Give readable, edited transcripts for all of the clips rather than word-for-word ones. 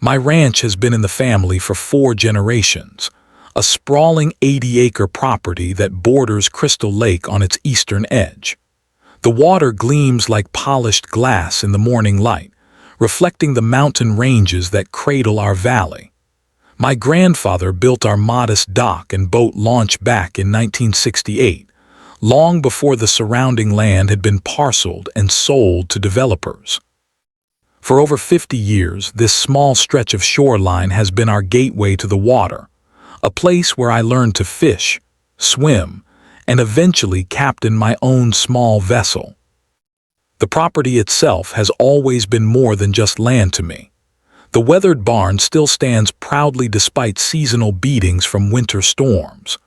My ranch has been in the family for 4 generations, a sprawling 80-acre property that borders Crystal Lake on its eastern edge. The water gleams like polished glass in the morning light, reflecting the mountain ranges that cradle our valley. My grandfather built our modest dock and boat launch back in 1968, long before the surrounding land had been parceled and sold to developers. For over 50 years, this small stretch of shoreline has been our gateway to the water, a place where I learned to fish, swim, and eventually captain my own small vessel. The property itself has always been more than just land to me. The weathered barn still stands proudly despite seasonal beatings from winter storms.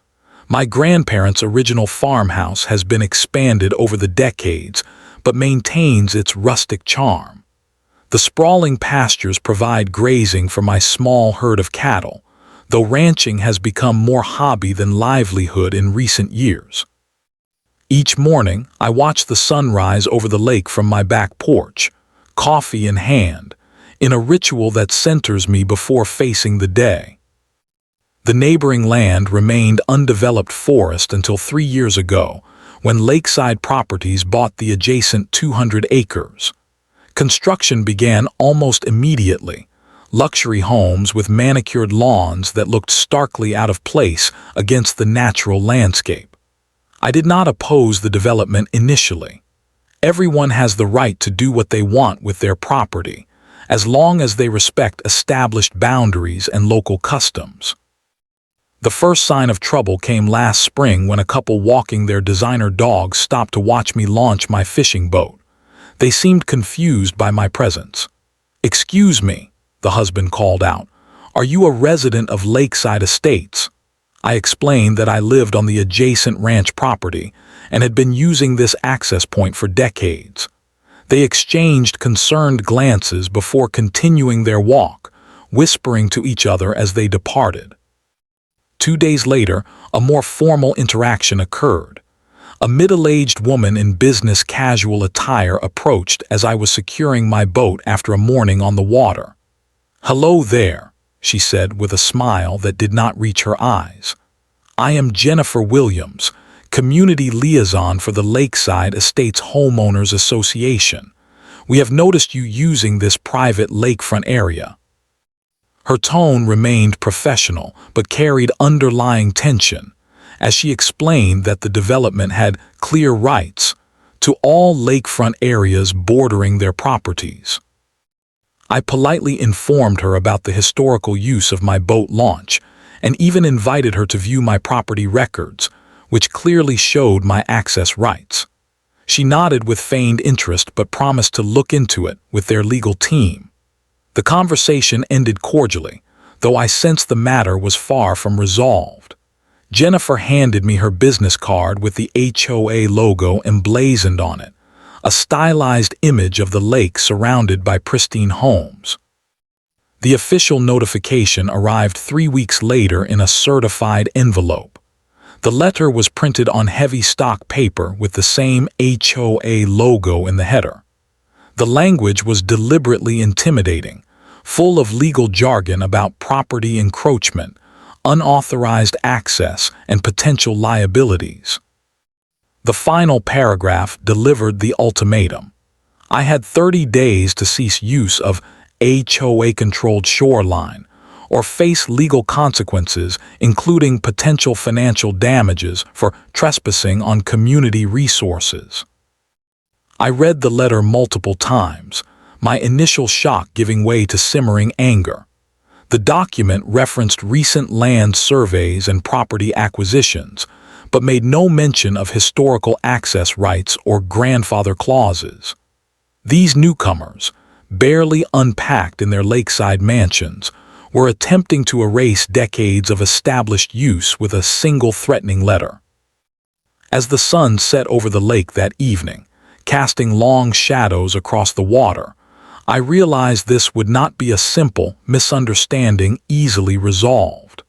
My grandparents' original farmhouse has been expanded over the decades, but maintains its rustic charm. The sprawling pastures provide grazing for my small herd of cattle, though ranching has become more hobby than livelihood in recent years. Each morning, I watch the sun rise over the lake from my back porch, coffee in hand, in a ritual that centers me before facing the day. The neighboring land remained undeveloped forest until 3 years ago, when Lakeside Properties bought the adjacent 200 acres. Construction began almost immediately, luxury homes with manicured lawns that looked starkly out of place against the natural landscape. I did not oppose the development initially. Everyone has the right to do what they want with their property, as long as they respect established boundaries and local customs. The first sign of trouble came last spring when a couple walking their designer dogs stopped to watch me launch my fishing boat. They seemed confused by my presence. "Excuse me," the husband called out. "Are you a resident of Lakeside Estates?" I explained that I lived on the adjacent ranch property and had been using this access point for decades. They exchanged concerned glances before continuing their walk, whispering to each other as they departed. 2 days later, a more formal interaction occurred. A middle-aged woman in business casual attire approached as I was securing my boat after a morning on the water. "Hello there," she said with a smile that did not reach her eyes. "I am Jennifer Williams, Community Liaison for the Lakeside Estates Homeowners Association. We have noticed you using this private lakefront area." Her tone remained professional but carried underlying tension, as she explained that the development had clear rights to all lakefront areas bordering their properties. I politely informed her about the historical use of my boat launch and even invited her to view my property records, which clearly showed my access rights. She nodded with feigned interest but promised to look into it with their legal team. The conversation ended cordially, though I sensed the matter was far from resolved. Jennifer handed me her business card with the HOA logo emblazoned on it, a stylized image of the lake surrounded by pristine homes. The official notification arrived 3 weeks later in a certified envelope. The letter was printed on heavy stock paper with the same HOA logo in the header. The language was deliberately intimidating, full of legal jargon about property encroachment, unauthorized access, and potential liabilities. The final paragraph delivered the ultimatum. I had 30 days to cease use of HOA-controlled shoreline, or face legal consequences, including potential financial damages for trespassing on community resources. I read the letter multiple times, my initial shock giving way to simmering anger. The document referenced recent land surveys and property acquisitions, but made no mention of historical access rights or grandfather clauses. These newcomers, barely unpacked in their lakeside mansions, were attempting to erase decades of established use with a single threatening letter. As the sun set over the lake that evening, casting long shadows across the water, I realized this would not be a simple misunderstanding easily resolved.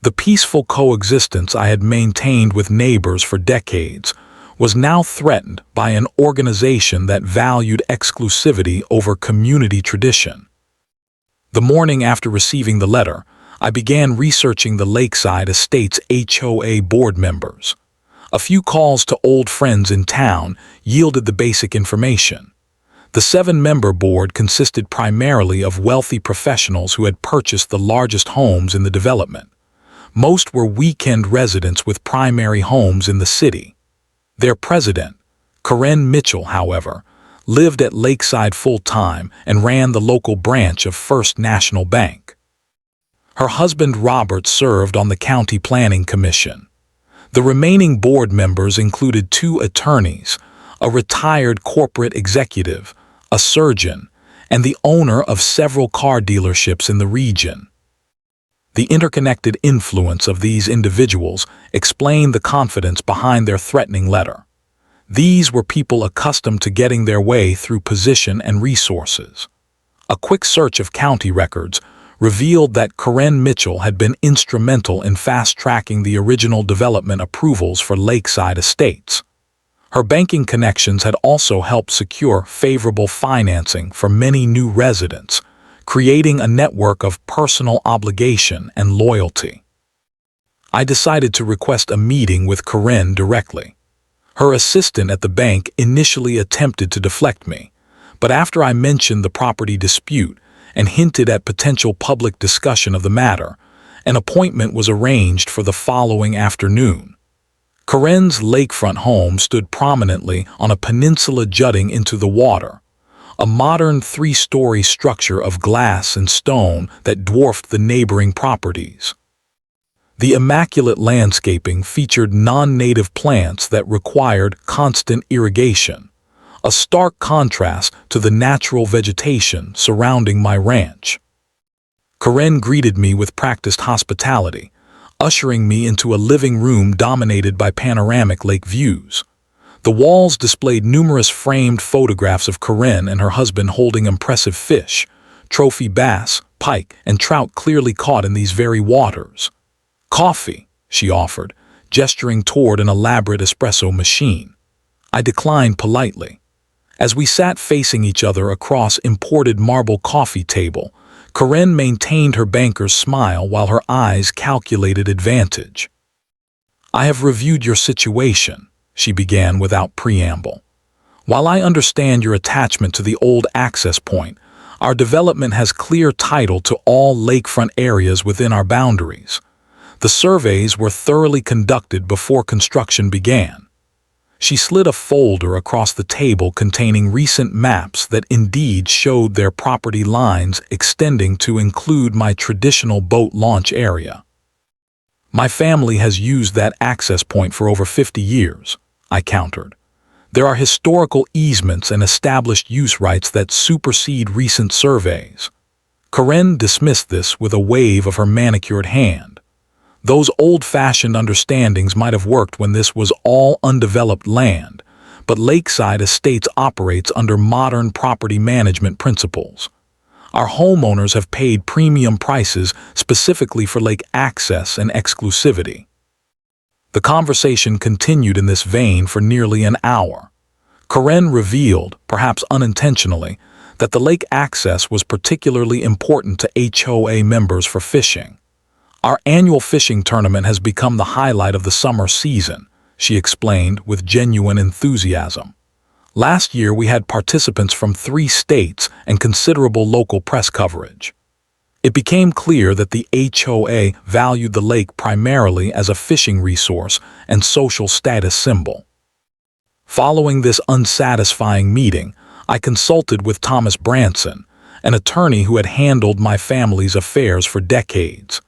The peaceful coexistence I had maintained with neighbors for decades was now threatened by an organization that valued exclusivity over community tradition. The morning after receiving the letter, I began researching the Lakeside Estates HOA board members. A few calls to old friends in town yielded the basic information. The 7-member board consisted primarily of wealthy professionals who had purchased the largest homes in the development. Most were weekend residents with primary homes in the city. Their president, Corinne Mitchell, however, lived at Lakeside full-time and ran the local branch of First National Bank. Her husband Robert served on the County Planning Commission. The remaining board members included 2 attorneys, a retired corporate executive, a surgeon, and the owner of several car dealerships in the region. The interconnected influence of these individuals explained the confidence behind their threatening letter. These were people accustomed to getting their way through position and resources. A quick search of county records revealed that Corinne Mitchell had been instrumental in fast-tracking the original development approvals for Lakeside Estates. Her banking connections had also helped secure favorable financing for many new residents, creating a network of personal obligation and loyalty. I decided to request a meeting with Corinne directly. Her assistant at the bank initially attempted to deflect me, but after I mentioned the property dispute and hinted at potential public discussion of the matter, an appointment was arranged for the following afternoon. Corinne's lakefront home stood prominently on a peninsula jutting into the water, a modern 3-story structure of glass and stone that dwarfed the neighboring properties. The immaculate landscaping featured non-native plants that required constant irrigation, a stark contrast to the natural vegetation surrounding my ranch. Corinne greeted me with practiced hospitality, ushering me into a living room dominated by panoramic lake views. The walls displayed numerous framed photographs of Corinne and her husband holding impressive fish, trophy bass, pike, and trout clearly caught in these very waters. "Coffee," she offered, gesturing toward an elaborate espresso machine. I declined politely. As we sat facing each other across imported marble coffee table, Corinne maintained her banker's smile while her eyes calculated advantage. "I have reviewed your situation," she began without preamble. "While I understand your attachment to the old access point, our development has clear title to all lakefront areas within our boundaries. The surveys were thoroughly conducted before construction began." She slid a folder across the table containing recent maps that indeed showed their property lines extending to include my traditional boat launch area. "My family has used that access point for over 50 years, I countered. "There are historical easements and established use rights that supersede recent surveys." Corinne dismissed this with a wave of her manicured hand. Those old-fashioned understandings might have worked when this was all undeveloped land, but Lakeside Estates operates under modern property management principles. Our homeowners have paid premium prices specifically for lake access and exclusivity. The conversation continued in this vein for nearly an hour. Corinne revealed, perhaps unintentionally, that the lake access was particularly important to HOA members for fishing. "Our annual fishing tournament has become the highlight of the summer season," she explained with genuine enthusiasm. "Last year we had participants from 3 states and considerable local press coverage." It became clear that the HOA valued the lake primarily as a fishing resource and social status symbol. Following this unsatisfying meeting, I consulted with Thomas Branson, an attorney who had handled my family's affairs for decades.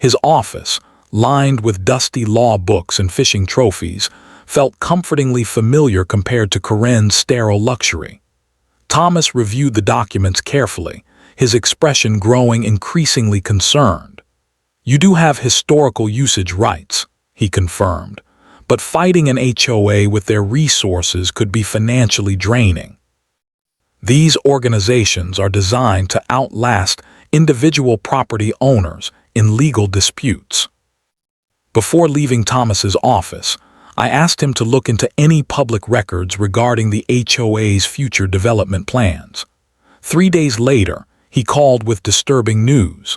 His office, lined with dusty law books and fishing trophies, felt comfortingly familiar compared to Corinne's sterile luxury. Thomas reviewed the documents carefully, his expression growing increasingly concerned. "You do have historical usage rights," he confirmed, "but fighting an HOA with their resources could be financially draining. These organizations are designed to outlast individual property owners in legal disputes." Before leaving Thomas's office, I asked him to look into any public records regarding the HOA's future development plans. 3 days later, he called with disturbing news.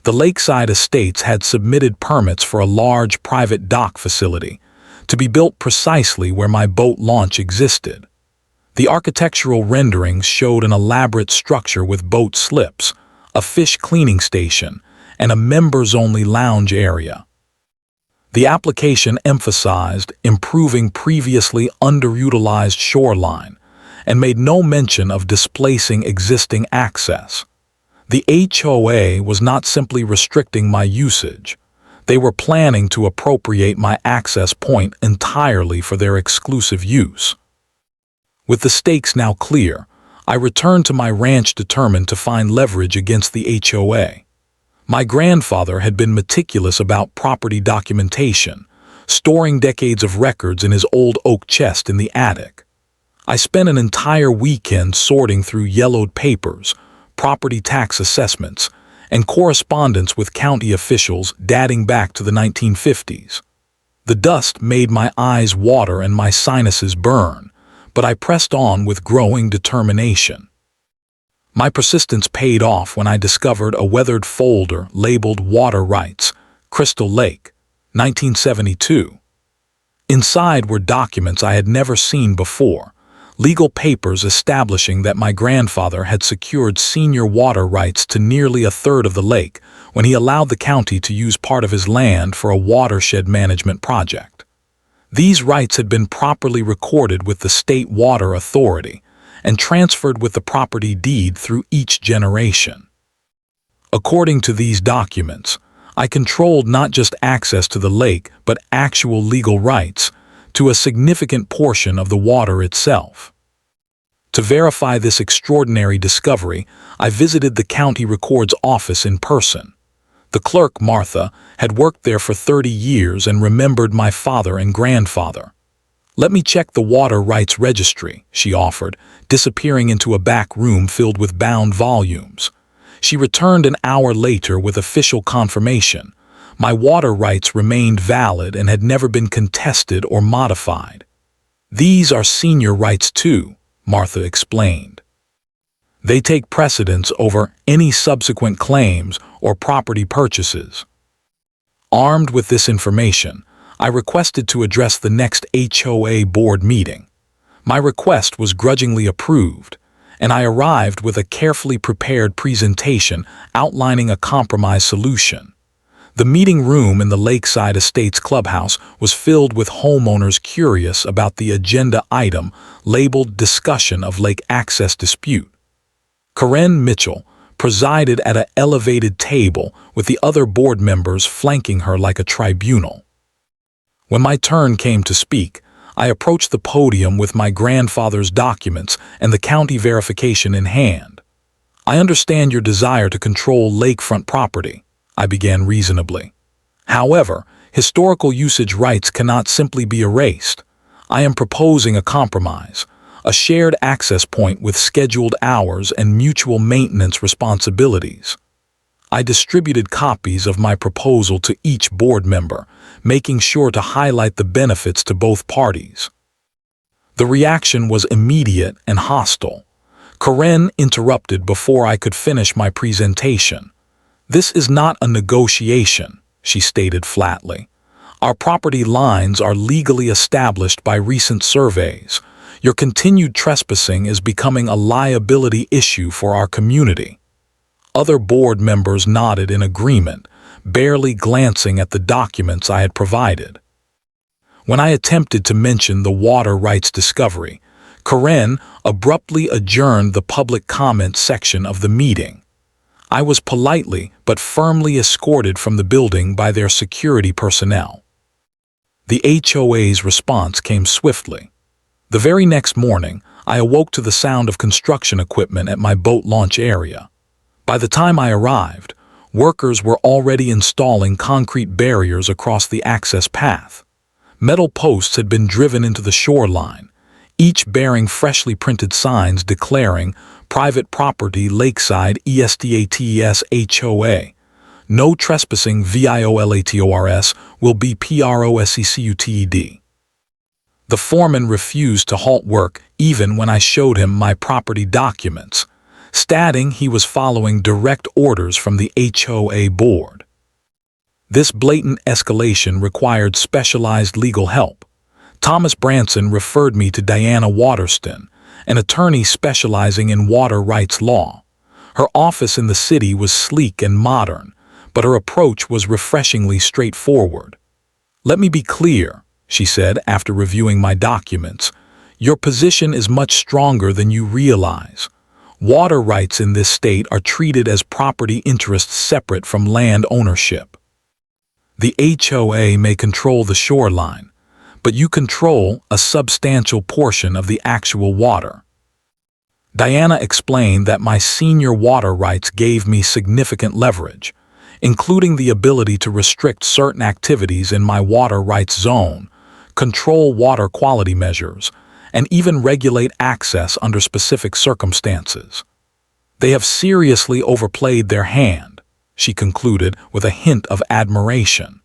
The lakeside estates had submitted permits for a large private dock facility to be built precisely where my boat launch existed. The architectural renderings showed an elaborate structure with boat slips, a fish cleaning station, and a members-only lounge area. The application emphasized improving previously underutilized shoreline and made no mention of displacing existing access. The HOA was not simply restricting my usage. They were planning to appropriate my access point entirely for their exclusive use. With the stakes now clear, I returned to my ranch determined to find leverage against the HOA. My grandfather had been meticulous about property documentation, storing decades of records in his old oak chest in the attic. I spent an entire weekend sorting through yellowed papers, property tax assessments, and correspondence with county officials dating back to the 1950s. The dust made my eyes water and my sinuses burn, but I pressed on with growing determination. My persistence paid off when I discovered a weathered folder labeled Water Rights, Crystal Lake, 1972. Inside were documents I had never seen before, legal papers establishing that my grandfather had secured senior water rights to nearly a third of the lake when he allowed the county to use part of his land for a watershed management project. These rights had been properly recorded with the State Water Authority and transferred with the property deed through each generation. According to these documents, I controlled not just access to the lake but actual legal rights to a significant portion of the water itself. To verify this extraordinary discovery, I visited the county record's office in person. The clerk, Martha, had worked there for 30 years and remembered my father and grandfather. "Let me check the water rights registry," she offered, disappearing into a back room filled with bound volumes. She returned an hour later with official confirmation. My water rights remained valid and had never been contested or modified. "These are senior rights too," Martha explained. "They take precedence over any subsequent claims or property purchases." Armed with this information, I requested to address the next HOA board meeting. My request was grudgingly approved, and I arrived with a carefully prepared presentation outlining a compromise solution. The meeting room in the Lakeside Estates clubhouse was filled with homeowners curious about the agenda item labeled Discussion of Lake Access Dispute. Karen Mitchell presided at an elevated table with the other board members flanking her like a tribunal. When my turn came to speak, I approached the podium with my grandfather's documents and the county verification in hand. "I understand your desire to control lakefront property," I began reasonably. "However, historical usage rights cannot simply be erased. I am proposing a compromise, a shared access point with scheduled hours and mutual maintenance responsibilities." I distributed copies of my proposal to each board member, making sure to highlight the benefits to both parties. The reaction was immediate and hostile. Karen interrupted before I could finish my presentation. "This is not a negotiation," she stated flatly. "Our property lines are legally established by recent surveys. Your continued trespassing is becoming a liability issue for our community." Other board members nodded in agreement, barely glancing at the documents I had provided. When I attempted to mention the water rights discovery, Karen abruptly adjourned the public comment section of the meeting. I was politely but firmly escorted from the building by their security personnel. The HOA's response came swiftly. The very next morning, I awoke to the sound of construction equipment at my boat launch area. By the time I arrived, workers were already installing concrete barriers across the access path. Metal posts had been driven into the shoreline, each bearing freshly printed signs declaring "Private Property Lakeside ESTATES HOA. No trespassing VIOLATORS will be PROSECUTED." The foreman refused to halt work even when I showed him my property documents, stating he was following direct orders from the HOA board. This blatant escalation required specialized legal help. Thomas Branson referred me to Diana Waterston, an attorney specializing in water rights law. Her office in the city was sleek and modern, but her approach was refreshingly straightforward. "Let me be clear," she said after reviewing my documents. "Your position is much stronger than you realize. Water rights in this state are treated as property interests separate from land ownership. The HOA may control the shoreline, but you control a substantial portion of the actual water." Diana explained that my senior water rights gave me significant leverage, including the ability to restrict certain activities in my water rights zone, control water quality measures, and even regulate access under specific circumstances. "They have seriously overplayed their hand," she concluded with a hint of admiration.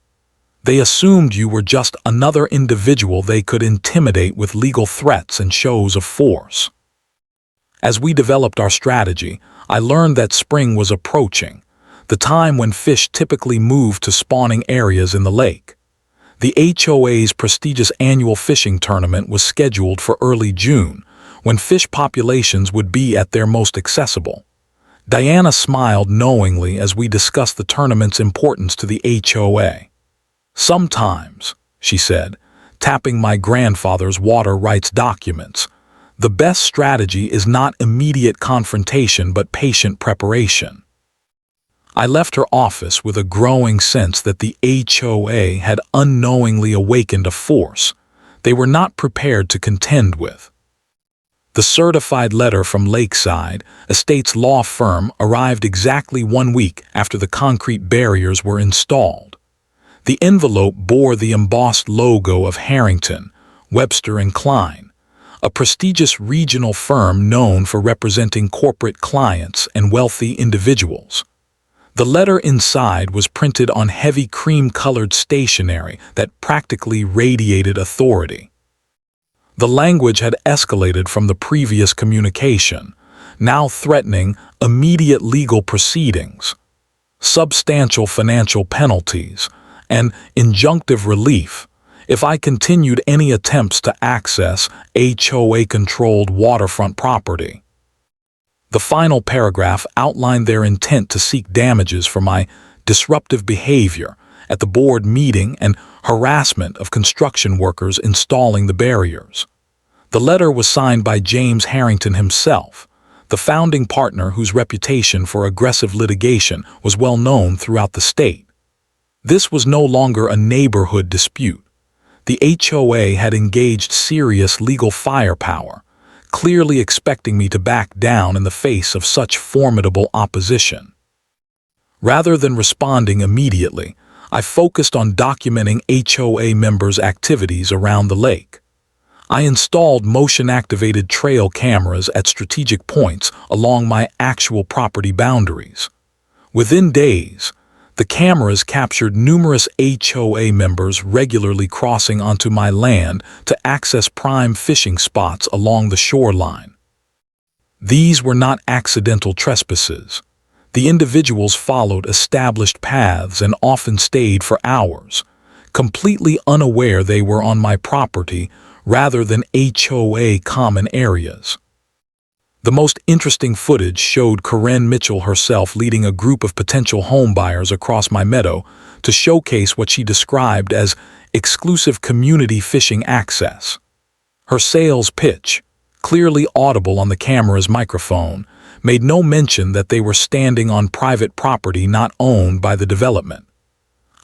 "They assumed you were just another individual they could intimidate with legal threats and shows of force." As we developed our strategy, I learned that spring was approaching, the time when fish typically move to spawning areas in the lake. The HOA's prestigious annual fishing tournament was scheduled for early June, when fish populations would be at their most accessible. Diana smiled knowingly as we discussed the tournament's importance to the HOA. "Sometimes," she said, tapping my grandfather's water rights documents, "the best strategy is not immediate confrontation but patient preparation." I left her office with a growing sense that the HOA had unknowingly awakened a force they were not prepared to contend with. The certified letter from Lakeside, a state's law firm, arrived exactly 1 week after the concrete barriers were installed. The envelope bore the embossed logo of Harrington, Webster & Klein, a prestigious regional firm known for representing corporate clients and wealthy individuals. The letter inside was printed on heavy cream-colored stationery that practically radiated authority. The language had escalated from the previous communication, now threatening immediate legal proceedings, substantial financial penalties, and injunctive relief if I continued any attempts to access HOA-controlled waterfront property. The final paragraph outlined their intent to seek damages for my disruptive behavior at the board meeting and harassment of construction workers installing the barriers. The letter was signed by James Harrington himself, the founding partner whose reputation for aggressive litigation was well known throughout the state. This was no longer a neighborhood dispute. The HOA had engaged serious legal firepower, clearly expecting me to back down in the face of such formidable opposition. Rather than responding immediately, I focused on documenting HOA members' activities around the lake. I installed motion-activated trail cameras at strategic points along my actual property boundaries. Within days, the cameras captured numerous HOA members regularly crossing onto my land to access prime fishing spots along the shoreline. These were not accidental trespasses. The individuals followed established paths and often stayed for hours, completely unaware they were on my property rather than HOA common areas. The most interesting footage showed Karen Mitchell herself leading a group of potential homebuyers across my meadow to showcase what she described as exclusive community fishing access. Her sales pitch, clearly audible on the camera's microphone, made no mention that they were standing on private property not owned by the development.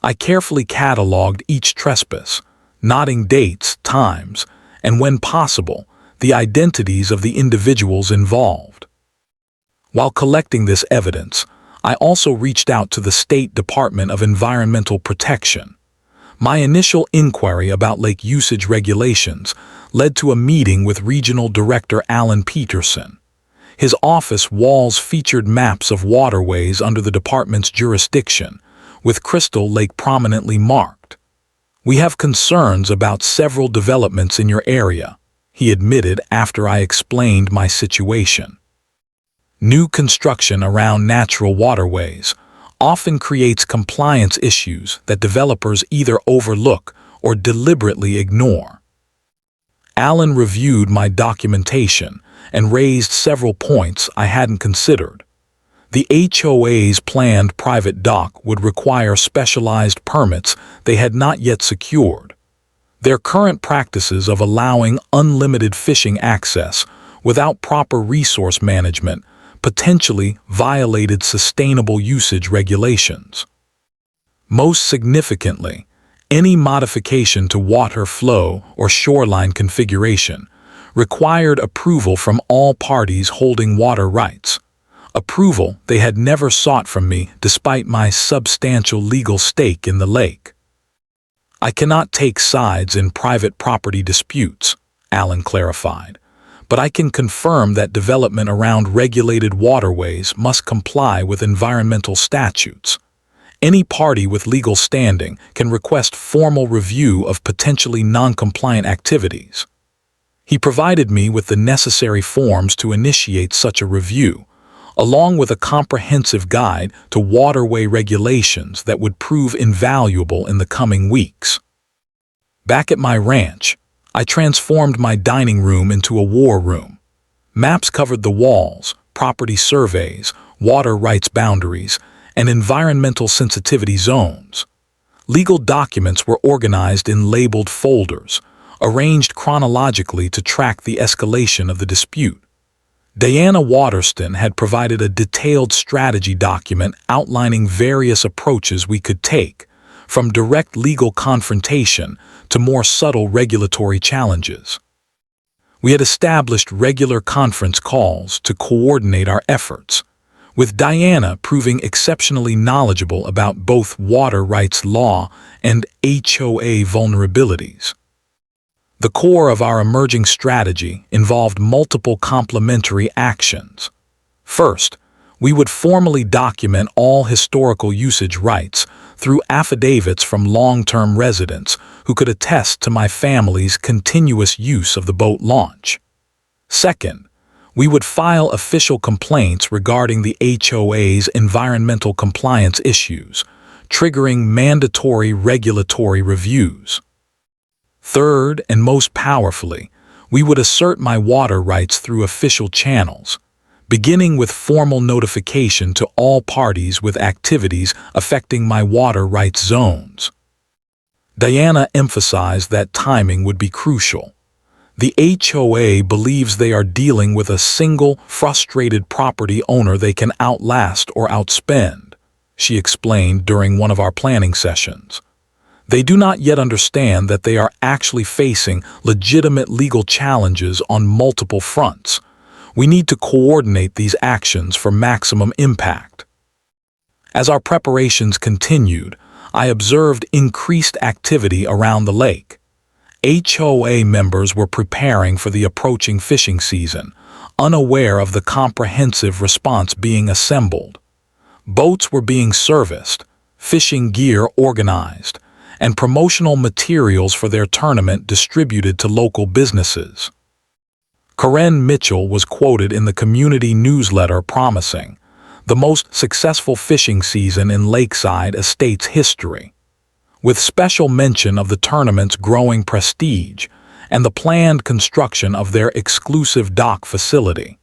I carefully cataloged each trespass, noting dates, times, and when possible, the identities of the individuals involved. While collecting this evidence, I also reached out to the State Department of Environmental Protection. My initial inquiry about lake usage regulations led to a meeting with Regional Director Alan Peterson. His office walls featured maps of waterways under the department's jurisdiction, with Crystal Lake prominently marked. "We have concerns about several developments in your area," he admitted after I explained my situation. New construction around natural waterways often creates compliance issues that developers either overlook or deliberately ignore. Alan reviewed my documentation and raised several points I hadn't considered. The HOA's planned private dock would require specialized permits they had not yet secured. Their current practices of allowing unlimited fishing access without proper resource management potentially violated sustainable usage regulations. Most significantly, any modification to water flow or shoreline configuration required approval from all parties holding water rights, approval they had never sought from me despite my substantial legal stake in the lake. I cannot take sides in private property disputes, Alan clarified, but I can confirm that development around regulated waterways must comply with environmental statutes. Any party with legal standing can request formal review of potentially non-compliant activities. He provided me with the necessary forms to initiate such a review, along with a comprehensive guide to waterway regulations that would prove invaluable in the coming weeks. Back at my ranch, I transformed my dining room into a war room. Maps covered the walls, property surveys, water rights boundaries, and environmental sensitivity zones. Legal documents were organized in labeled folders, arranged chronologically to track the escalation of the dispute. Diana Waterston had provided a detailed strategy document outlining various approaches we could take, from direct legal confrontation to more subtle regulatory challenges. We had established regular conference calls to coordinate our efforts, with Diana proving exceptionally knowledgeable about both water rights law and HOA vulnerabilities. The core of our emerging strategy involved multiple complementary actions. First, we would formally document all historical usage rights through affidavits from long-term residents who could attest to my family's continuous use of the boat launch. Second, we would file official complaints regarding the HOA's environmental compliance issues, triggering mandatory regulatory reviews. Third, and most powerfully, we would assert my water rights through official channels, beginning with formal notification to all parties with activities affecting my water rights zones. Diana emphasized that timing would be crucial. The HOA believes they are dealing with a single, frustrated property owner they can outlast or outspend, she explained during one of our planning sessions. They do not yet understand that they are actually facing legitimate legal challenges on multiple fronts. We need to coordinate these actions for maximum impact. As our preparations continued, I observed increased activity around the lake. HOA members were preparing for the approaching fishing season, unaware of the comprehensive response being assembled. Boats were being serviced, fishing gear organized, and promotional materials for their tournament distributed to local businesses. Karen Mitchell was quoted in the community newsletter promising the most successful fishing season in Lakeside Estates history, with special mention of the tournament's growing prestige and the planned construction of their exclusive dock facility.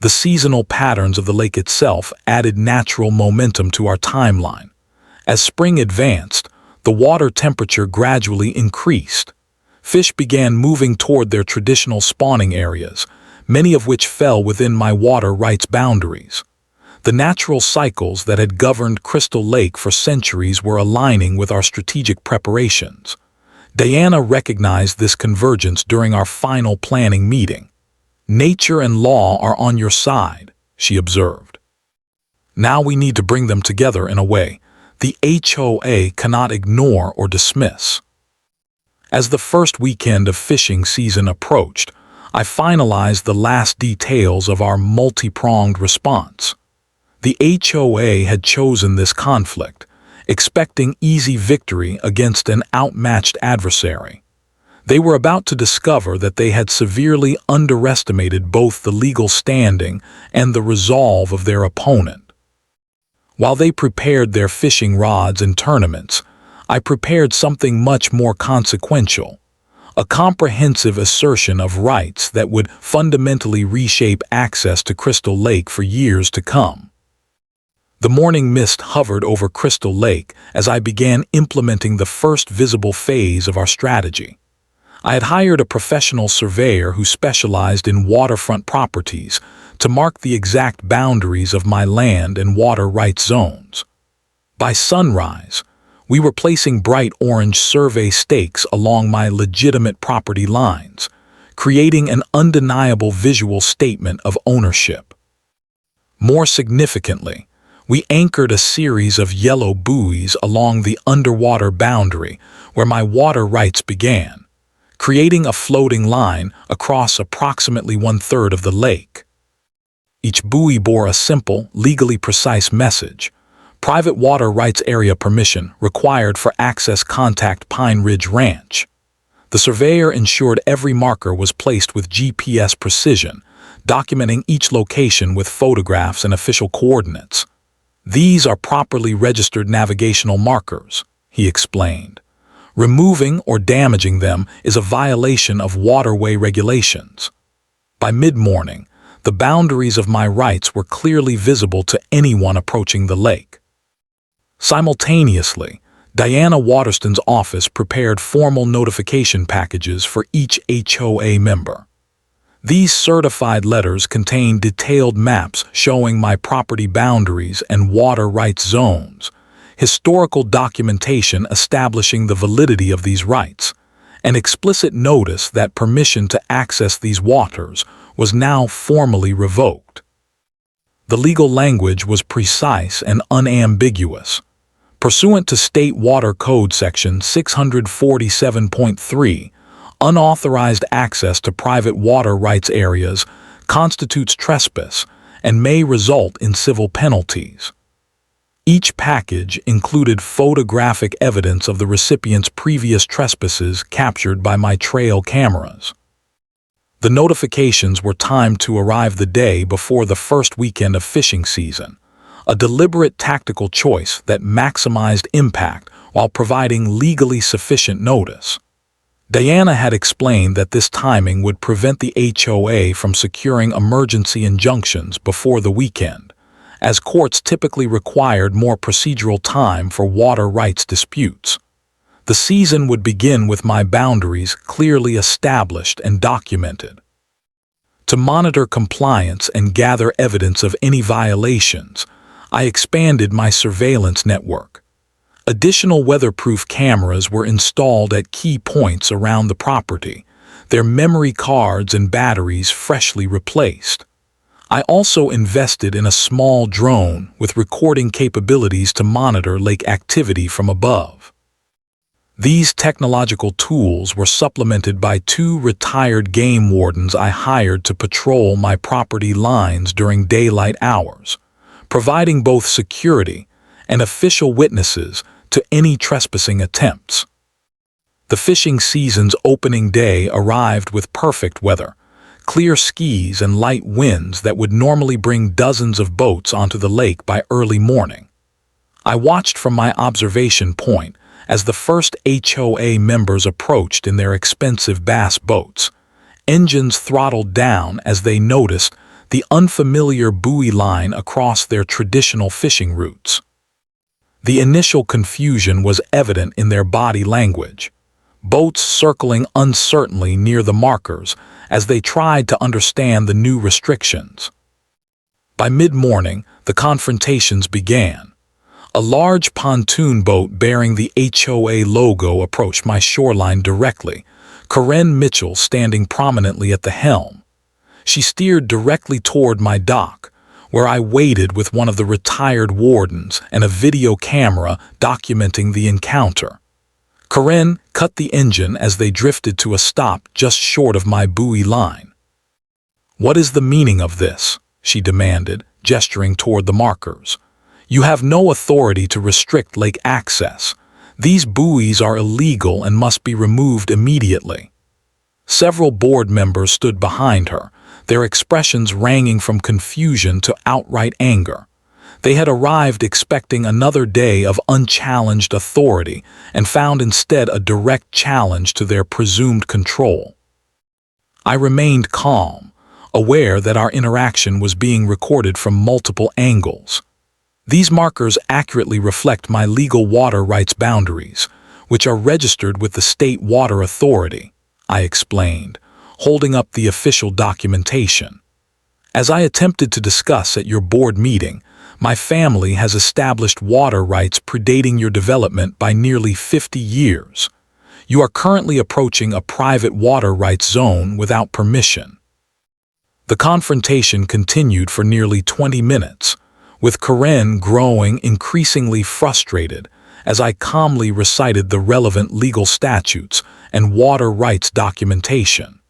The seasonal patterns of the lake itself added natural momentum to our timeline. As spring advanced, the water temperature gradually increased. Fish began moving toward their traditional spawning areas, many of which fell within my water rights boundaries. The natural cycles that had governed Crystal Lake for centuries were aligning with our strategic preparations. Diana recognized this convergence during our final planning meeting. "Nature and law are on your side," she observed. "Now we need to bring them together in a way the HOA cannot ignore or dismiss." As the first weekend of fishing season approached, I finalized the last details of our multi-pronged response. The HOA had chosen this conflict, expecting easy victory against an outmatched adversary. They were about to discover that they had severely underestimated both the legal standing and the resolve of their opponent. While they prepared their fishing rods and tournaments, I prepared something much more consequential, a comprehensive assertion of rights that would fundamentally reshape access to Crystal Lake for years to come. The morning mist hovered over Crystal Lake as I began implementing the first visible phase of our strategy. I had hired a professional surveyor who specialized in waterfront properties to mark the exact boundaries of my land and water rights zones. By sunrise, we were placing bright orange survey stakes along my legitimate property lines, creating an undeniable visual statement of ownership. More significantly, we anchored a series of yellow buoys along the underwater boundary where my water rights began, creating a floating line across approximately 1/3 of the lake. Each buoy bore a simple, legally precise message: private water rights area permission required for access, contact Pine Ridge Ranch. The surveyor ensured every marker was placed with GPS precision, documenting each location with photographs and official coordinates. "These are properly registered navigational markers," he explained. "Removing or damaging them is a violation of waterway regulations." By mid-morning, the boundaries of my rights were clearly visible to anyone approaching the lake. Simultaneously, Diana Waterston's office prepared formal notification packages for each HOA member. These certified letters contain detailed maps showing my property boundaries and water rights zones, historical documentation establishing the validity of these rights, and explicit notice that permission to access these waters was now formally revoked. The legal language was precise and unambiguous. Pursuant to State Water Code Section 647.3, unauthorized access to private water rights areas constitutes trespass and may result in civil penalties. Each package included photographic evidence of the recipient's previous trespasses captured by my trail cameras. The notifications were timed to arrive the day before the first weekend of fishing season, a deliberate tactical choice that maximized impact while providing legally sufficient notice. Diana had explained that this timing would prevent the HOA from securing emergency injunctions before the weekend, as courts typically required more procedural time for water rights disputes. The season would begin with my boundaries clearly established and documented. To monitor compliance and gather evidence of any violations, I expanded my surveillance network. Additional weatherproof cameras were installed at key points around the property, their memory cards and batteries freshly replaced. I also invested in a small drone with recording capabilities to monitor lake activity from above. These technological tools were supplemented by 2 retired game wardens I hired to patrol my property lines during daylight hours, providing both security and official witnesses to any trespassing attempts. The fishing season's opening day arrived with perfect weather, clear skies and light winds that would normally bring dozens of boats onto the lake by early morning. I watched from my observation point as the first HOA members approached in their expensive bass boats, engines throttled down as they noticed the unfamiliar buoy line across their traditional fishing routes. The initial confusion was evident in their body language, boats circling uncertainly near the markers as they tried to understand the new restrictions. By mid-morning, the confrontations began. A large pontoon boat bearing the HOA logo approached my shoreline directly, Corinne Mitchell standing prominently at the helm. She steered directly toward my dock, where I waited with one of the retired wardens and a video camera documenting the encounter. Corinne cut the engine as they drifted to a stop just short of my buoy line. "What is the meaning of this?" she demanded, gesturing toward the markers. "You have no authority to restrict lake access. These buoys are illegal and must be removed immediately." Several board members stood behind her, their expressions ranging from confusion to outright anger. They had arrived expecting another day of unchallenged authority and found instead a direct challenge to their presumed control. I remained calm, aware that our interaction was being recorded from multiple angles. These markers accurately reflect my legal water rights boundaries, which are registered with the State Water Authority, I explained, holding up the official documentation. As I attempted to discuss at your board meeting, my family has established water rights predating your development by nearly 50 years. You are currently approaching a private water rights zone without permission. The confrontation continued for nearly 20 minutes, with Karen growing increasingly frustrated as I calmly recited the relevant legal statutes and water rights documentation.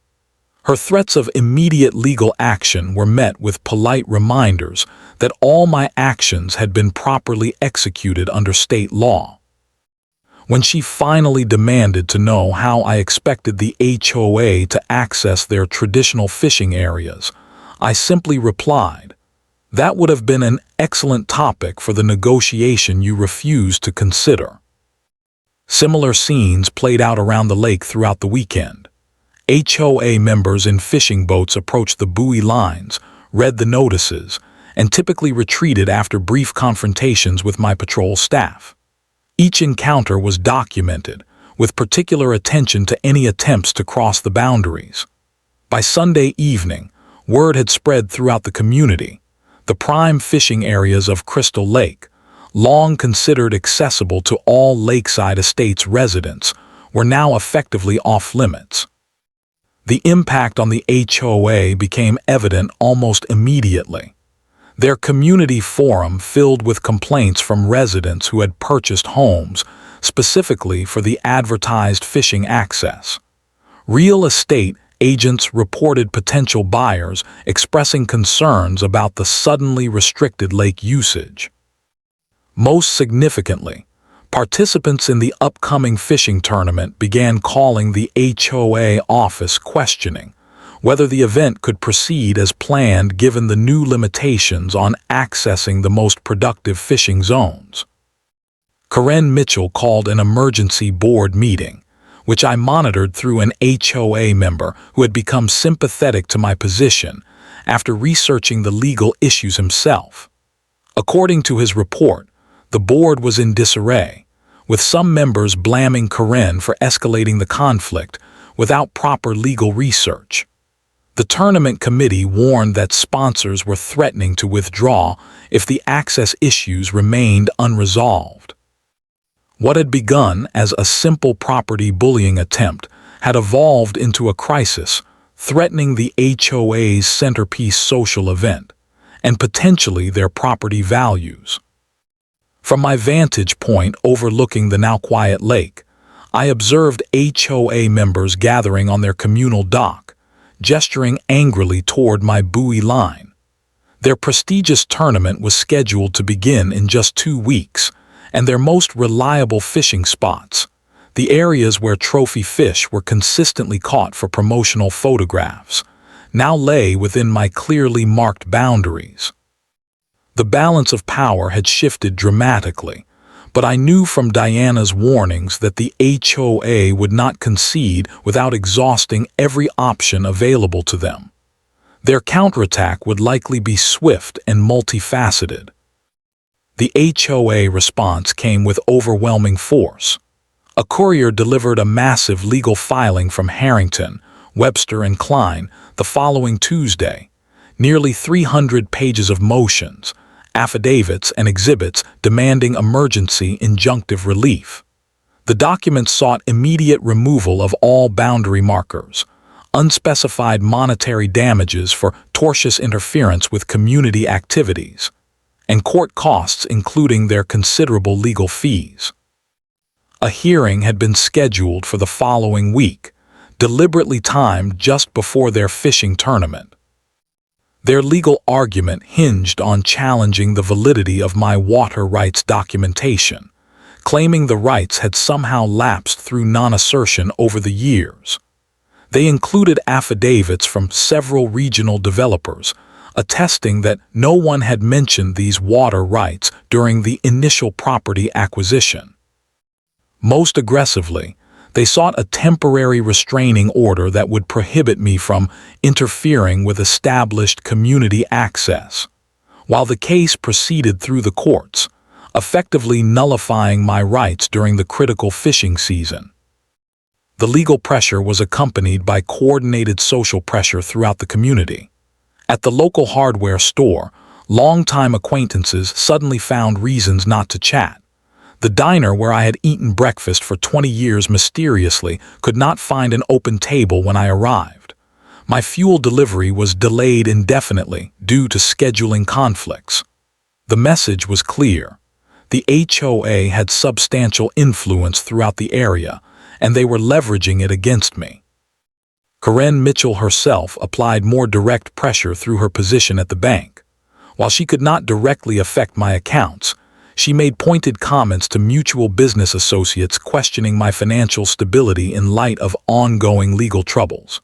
Her threats of immediate legal action were met with polite reminders that all my actions had been properly executed under state law. When she finally demanded to know how I expected the HOA to access their traditional fishing areas, I simply replied, "That would have been an excellent topic for the negotiation you refused to consider." Similar scenes played out around the lake throughout the weekend. HOA members in fishing boats approached the buoy lines, read the notices, and typically retreated after brief confrontations with my patrol staff. Each encounter was documented, with particular attention to any attempts to cross the boundaries. By Sunday evening, word had spread throughout the community. The prime fishing areas of Crystal Lake, long considered accessible to all Lakeside Estates residents, were now effectively off-limits. The impact on the HOA became evident almost immediately. Their community forum filled with complaints from residents who had purchased homes specifically for the advertised fishing access. Real estate agents reported potential buyers expressing concerns about the suddenly restricted lake usage. Most significantly, participants in the upcoming fishing tournament began calling the HOA office questioning whether the event could proceed as planned given the new limitations on accessing the most productive fishing zones. Karen Mitchell called an emergency board meeting, which I monitored through an HOA member who had become sympathetic to my position after researching the legal issues himself. According to his report, the board was in disarray, with some members blaming Karen for escalating the conflict without proper legal research. The tournament committee warned that sponsors were threatening to withdraw if the access issues remained unresolved. What had begun as a simple property bullying attempt had evolved into a crisis, threatening the HOA's centerpiece social event, and potentially their property values. From my vantage point overlooking the now quiet lake, I observed HOA members gathering on their communal dock, gesturing angrily toward my buoy line. Their prestigious tournament was scheduled to begin in just 2 weeks, and their most reliable fishing spots, the areas where trophy fish were consistently caught for promotional photographs, now lay within my clearly marked boundaries. The balance of power had shifted dramatically, but I knew from Diana's warnings that the HOA would not concede without exhausting every option available to them. Their counterattack would likely be swift and multifaceted. The HOA response came with overwhelming force. A courier delivered a massive legal filing from Harrington, Webster, and Klein the following Tuesday, nearly 300 pages of motions, affidavits, and exhibits demanding emergency injunctive relief. The documents sought immediate removal of all boundary markers, unspecified monetary damages for tortious interference with community activities, and court costs including their considerable legal fees. A hearing had been scheduled for the following week, deliberately timed just before their fishing tournament. Their legal argument hinged on challenging the validity of my water rights documentation, claiming the rights had somehow lapsed through non-assertion over the years. They included affidavits from several regional developers, attesting that no one had mentioned these water rights during the initial property acquisition. Most aggressively, they sought a temporary restraining order that would prohibit me from interfering with established community access, while the case proceeded through the courts, effectively nullifying my rights during the critical fishing season. The legal pressure was accompanied by coordinated social pressure throughout the community. At the local hardware store, longtime acquaintances suddenly found reasons not to chat. The diner where I had eaten breakfast for 20 years mysteriously could not find an open table when I arrived. My fuel delivery was delayed indefinitely due to scheduling conflicts. The message was clear. The HOA had substantial influence throughout the area, and they were leveraging it against me. Karen Mitchell herself applied more direct pressure through her position at the bank. While she could not directly affect my accounts, she made pointed comments to mutual business associates questioning my financial stability in light of ongoing legal troubles.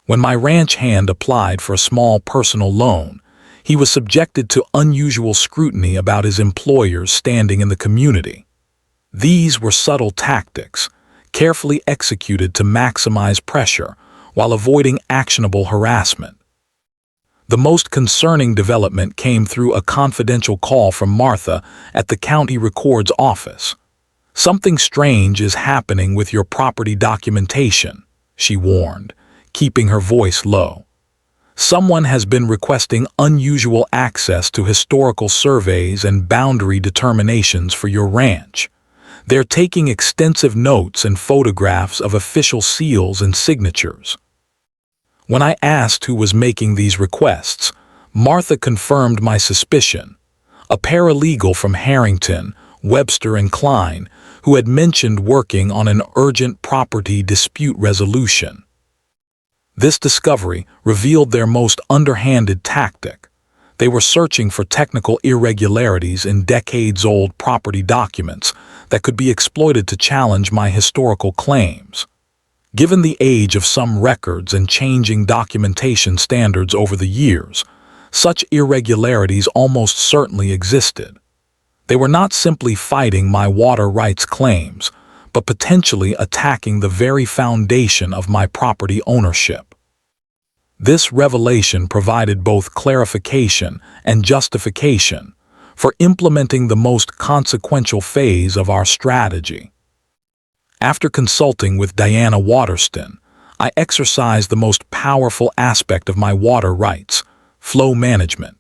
When my ranch hand applied for a small personal loan, he was subjected to unusual scrutiny about his employer's standing in the community. These were subtle tactics, carefully executed to maximize pressure while avoiding actionable harassment. The most concerning development came through a confidential call from Martha at the county record's office. "Something strange is happening with your property documentation," she warned, keeping her voice low. "Someone has been requesting unusual access to historical surveys and boundary determinations for your ranch. They're taking extensive notes and photographs of official seals and signatures." When I asked who was making these requests, Martha confirmed my suspicion: a paralegal from Harrington, Webster and Klein, who had mentioned working on an urgent property dispute resolution. This discovery revealed their most underhanded tactic. They were searching for technical irregularities in decades-old property documents that could be exploited to challenge my historical claims. Given the age of some records and changing documentation standards over the years, such irregularities almost certainly existed. They were not simply fighting my water rights claims, but potentially attacking the very foundation of my property ownership. This revelation provided both clarification and justification for implementing the most consequential phase of our strategy. After consulting with Diana Waterston, I exercised the most powerful aspect of my water rights: flow management.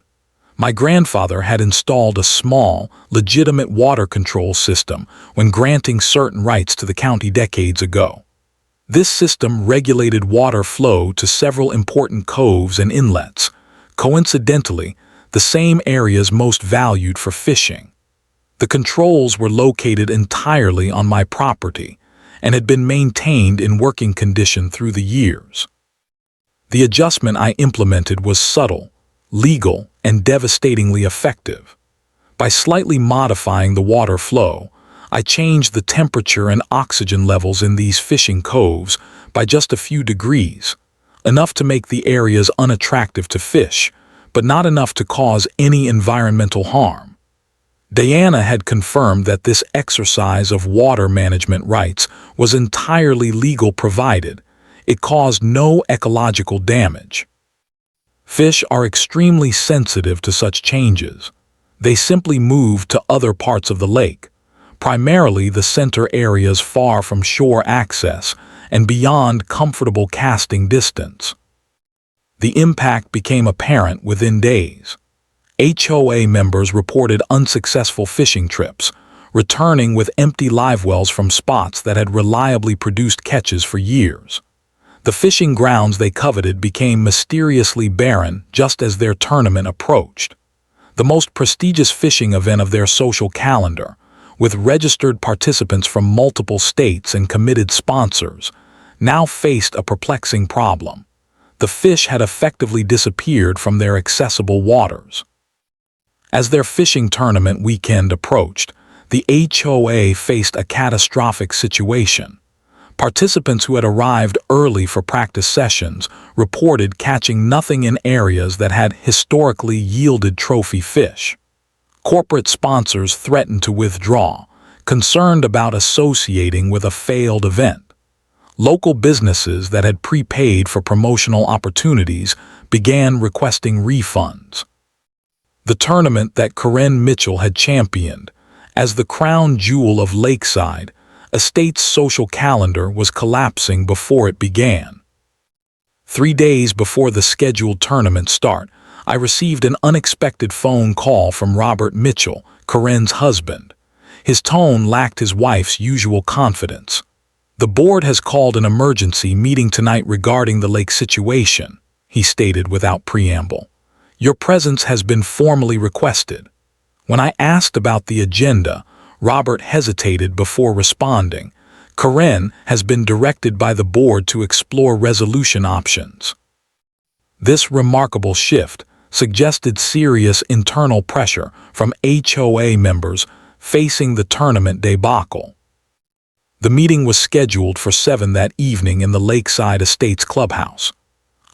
My grandfather had installed a small, legitimate water control system when granting certain rights to the county decades ago. This system regulated water flow to several important coves and inlets, coincidentally, the same areas most valued for fishing. The controls were located entirely on my property and had been maintained in working condition through the years. The adjustment I implemented was subtle, legal, and devastatingly effective. By slightly modifying the water flow, I changed the temperature and oxygen levels in these fishing coves by just a few degrees, enough to make the areas unattractive to fish, but not enough to cause any environmental harm. Diana had confirmed that this exercise of water management rights was entirely legal provided it caused no ecological damage. Fish are extremely sensitive to such changes. They simply move to other parts of the lake, primarily the center areas far from shore access and beyond comfortable casting distance. The impact became apparent within days. HOA members reported unsuccessful fishing trips, returning with empty live wells from spots that had reliably produced catches for years. The fishing grounds they coveted became mysteriously barren just as their tournament approached. The most prestigious fishing event of their social calendar, with registered participants from multiple states and committed sponsors, now faced a perplexing problem. The fish had effectively disappeared from their accessible waters. As their fishing tournament weekend approached, the HOA faced a catastrophic situation. Participants who had arrived early for practice sessions reported catching nothing in areas that had historically yielded trophy fish. Corporate sponsors threatened to withdraw, concerned about associating with a failed event. Local businesses that had prepaid for promotional opportunities began requesting refunds. The tournament that Karen Mitchell had championed, as the crown jewel of Lakeside, Estate's social calendar was collapsing before it began. 3 days before the scheduled tournament start, I received an unexpected phone call from Robert Mitchell, Karen's husband. His tone lacked his wife's usual confidence. "The board has called an emergency meeting tonight regarding the lake situation," he stated without preamble. "Your presence has been formally requested." When I asked about the agenda, Robert hesitated before responding. "Karen has been directed by the board to explore resolution options." This remarkable shift suggested serious internal pressure from HOA members facing the tournament debacle. The meeting was scheduled for 7 that evening in the Lakeside Estates clubhouse.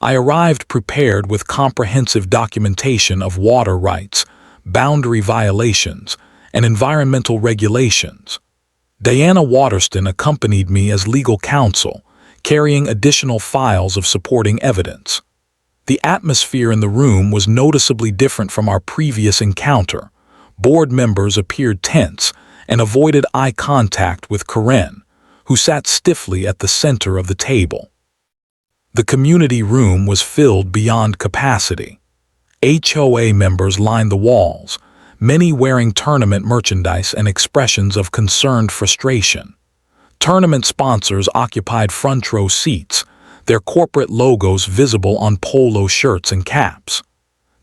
I arrived prepared with comprehensive documentation of water rights, boundary violations, and environmental regulations. Diana Waterston accompanied me as legal counsel, carrying additional files of supporting evidence. The atmosphere in the room was noticeably different from our previous encounter. Board members appeared tense and avoided eye contact with Karen, who sat stiffly at the center of the table. The community room was filled beyond capacity. HOA members lined the walls, many wearing tournament merchandise and expressions of concerned frustration. Tournament sponsors occupied front row seats, their corporate logos visible on polo shirts and caps.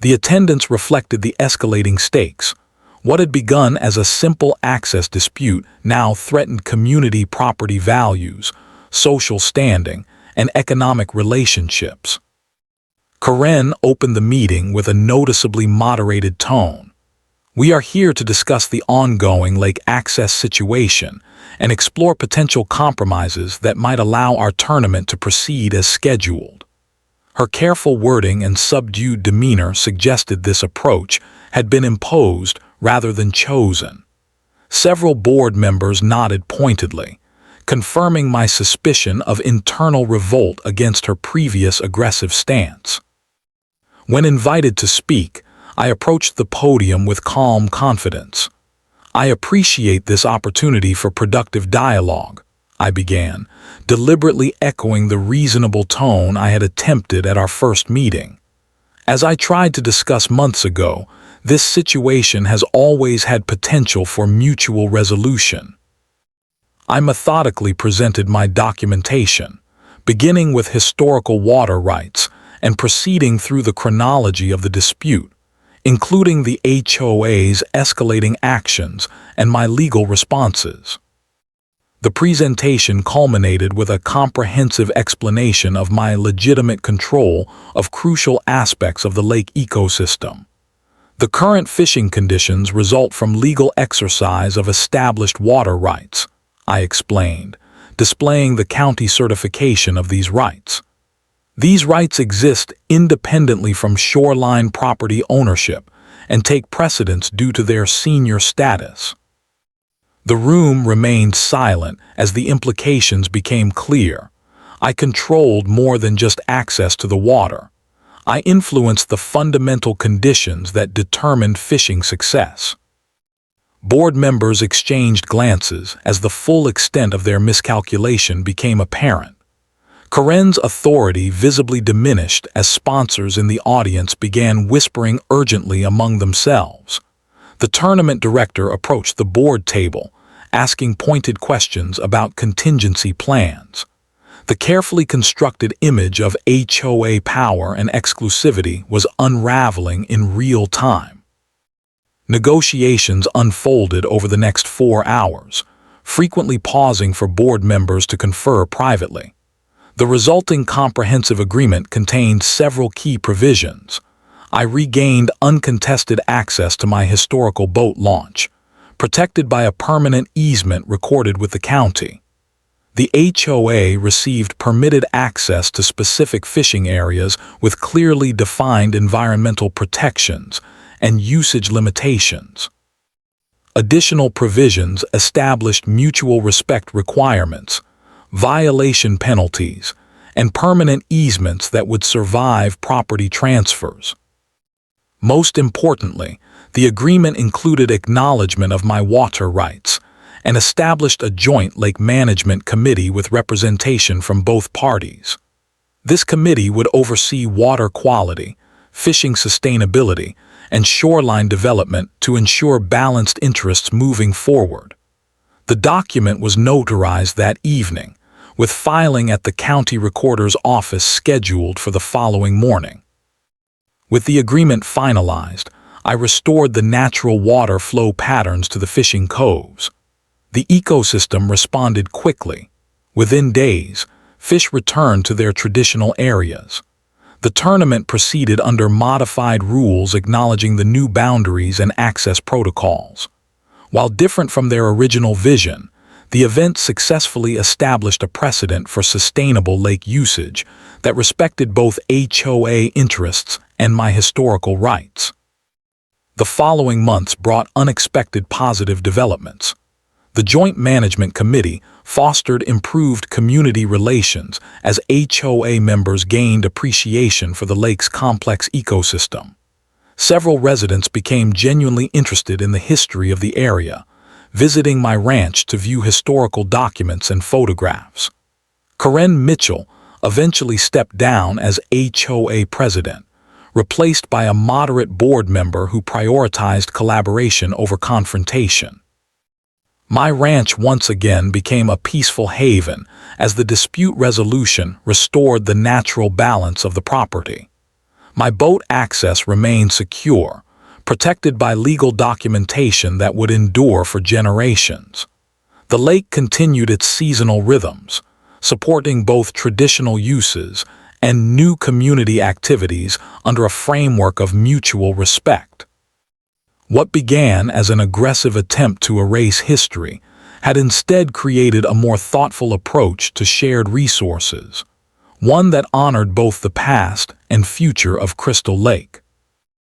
The attendance reflected the escalating stakes. What had begun as a simple access dispute now threatened community property values, social standing, and economic relationships. Karen opened the meeting with a noticeably moderated tone. "We are here to discuss the ongoing lake access situation and explore potential compromises that might allow our tournament to proceed as scheduled." Her careful wording and subdued demeanor suggested this approach had been imposed rather than chosen. Several board members nodded pointedly, confirming my suspicion of internal revolt against her previous aggressive stance. When invited to speak, I approached the podium with calm confidence. "I appreciate this opportunity for productive dialogue," I began, deliberately echoing the reasonable tone I had attempted at our first meeting. "As I tried to discuss months ago, this situation has always had potential for mutual resolution." I methodically presented my documentation, beginning with historical water rights and proceeding through the chronology of the dispute, including the HOA's escalating actions and my legal responses. The presentation culminated with a comprehensive explanation of my legitimate control of crucial aspects of the lake ecosystem. "The current fishing conditions result from legal exercise of established water rights," I explained, displaying the county certification of these rights. "These rights exist independently from shoreline property ownership and take precedence due to their senior status." The room remained silent as the implications became clear. I controlled more than just access to the water. I influenced the fundamental conditions that determined fishing success. Board members exchanged glances as the full extent of their miscalculation became apparent. Karen's authority visibly diminished as sponsors in the audience began whispering urgently among themselves. The tournament director approached the board table, asking pointed questions about contingency plans. The carefully constructed image of HOA power and exclusivity was unraveling in real time. Negotiations unfolded over the next 4 hours, frequently pausing for board members to confer privately. The resulting comprehensive agreement contained several key provisions. I regained uncontested access to my historical boat launch, protected by a permanent easement recorded with the county. The HOA received permitted access to specific fishing areas with clearly defined environmental protections and usage limitations. Additional provisions established mutual respect requirements, violation penalties, and permanent easements that would survive property transfers. Most importantly, the agreement included acknowledgement of my water rights and established a joint lake management committee with representation from both parties. This committee would oversee water quality, fishing sustainability, and shoreline development to ensure balanced interests moving forward. The document was notarized that evening, with filing at the county recorder's office scheduled for the following morning. With the agreement finalized, I restored the natural water flow patterns to the fishing coves. The ecosystem responded quickly. Within days, fish returned to their traditional areas. The tournament proceeded under modified rules acknowledging the new boundaries and access protocols. While different from their original vision, the event successfully established a precedent for sustainable lake usage that respected both HOA interests and my historical rights. The following months brought unexpected positive developments. The Joint Management Committee fostered improved community relations as HOA members gained appreciation for the lake's complex ecosystem. Several residents became genuinely interested in the history of the area, visiting my ranch to view historical documents and photographs. Karen Mitchell eventually stepped down as HOA president, replaced by a moderate board member who prioritized collaboration over confrontation. My ranch once again became a peaceful haven as the dispute resolution restored the natural balance of the property. My boat access remained secure, protected by legal documentation that would endure for generations. The lake continued its seasonal rhythms, supporting both traditional uses and new community activities under a framework of mutual respect. What began as an aggressive attempt to erase history had instead created a more thoughtful approach to shared resources, one that honored both the past and future of Crystal Lake.